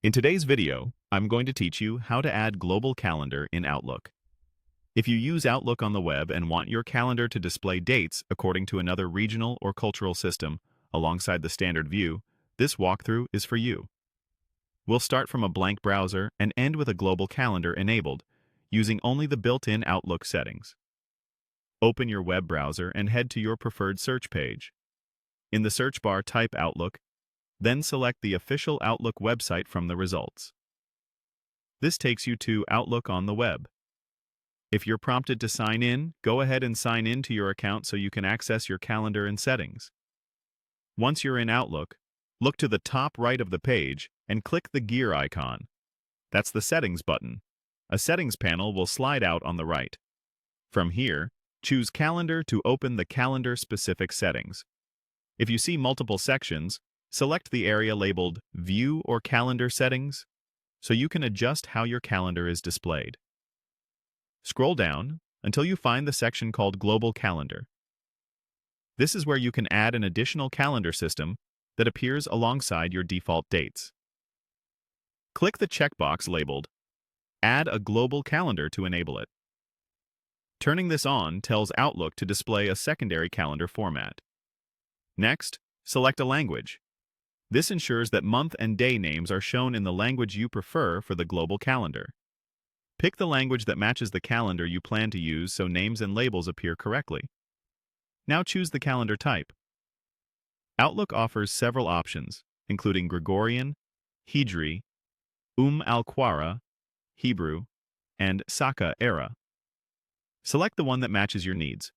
In today's video, I'm going to teach you how to add Global Calendar in Outlook. If you use Outlook on the web and want your calendar to display dates according to another regional or cultural system alongside the standard view, this walkthrough is for you. We'll start from a blank browser and end with a global calendar enabled, using only the built-in Outlook settings. Open your web browser and head to your preferred search page. In the search bar, type Outlook, then select the official Outlook website from the results. This takes you to Outlook on the web. If you're prompted to sign in, go ahead and sign in to your account so you can access your calendar and settings. Once you're in Outlook, look to the top right of the page and click the gear icon. That's the Settings button. A settings panel will slide out on the right. From here, choose Calendar to open the calendar-specific settings. If you see multiple sections, select the area labeled View or Calendar Settings so you can adjust how your calendar is displayed. Scroll down until you find the section called Global Calendar. This is where you can add an additional calendar system that appears alongside your default dates. Click the checkbox labeled Add a Global Calendar to enable it. Turning this on tells Outlook to display a secondary calendar format. Next, select a language. This ensures that month and day names are shown in the language you prefer for the global calendar. Pick the language that matches the calendar you plan to use so names and labels appear correctly. Now choose the calendar type. Outlook offers several options, including Gregorian, Hijri, al-Qawra, Hebrew, and Saka era. Select the one that matches your needs.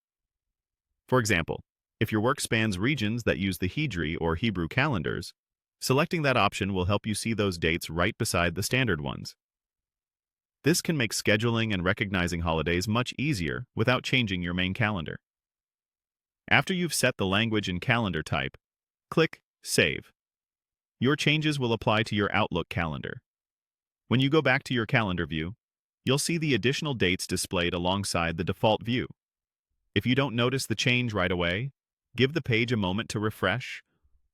For example, if your work spans regions that use the Hijri or Hebrew calendars, selecting that option will help you see those dates right beside the standard ones. This can make scheduling and recognizing holidays much easier without changing your main calendar. After you've set the language and calendar type, click Save. Your changes will apply to your Outlook calendar. When you go back to your calendar view, you'll see the additional dates displayed alongside the default view. If you don't notice the change right away, give the page a moment to refresh,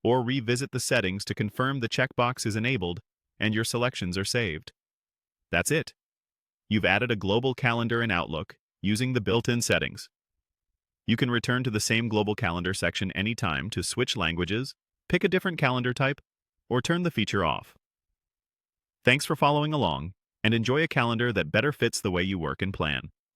or revisit the settings to confirm the checkbox is enabled and your selections are saved. That's it. You've added a global calendar in Outlook using the built-in settings. You can return to the same global calendar section anytime to switch languages, pick a different calendar type, or turn the feature off. Thanks for following along, and enjoy a calendar that better fits the way you work and plan.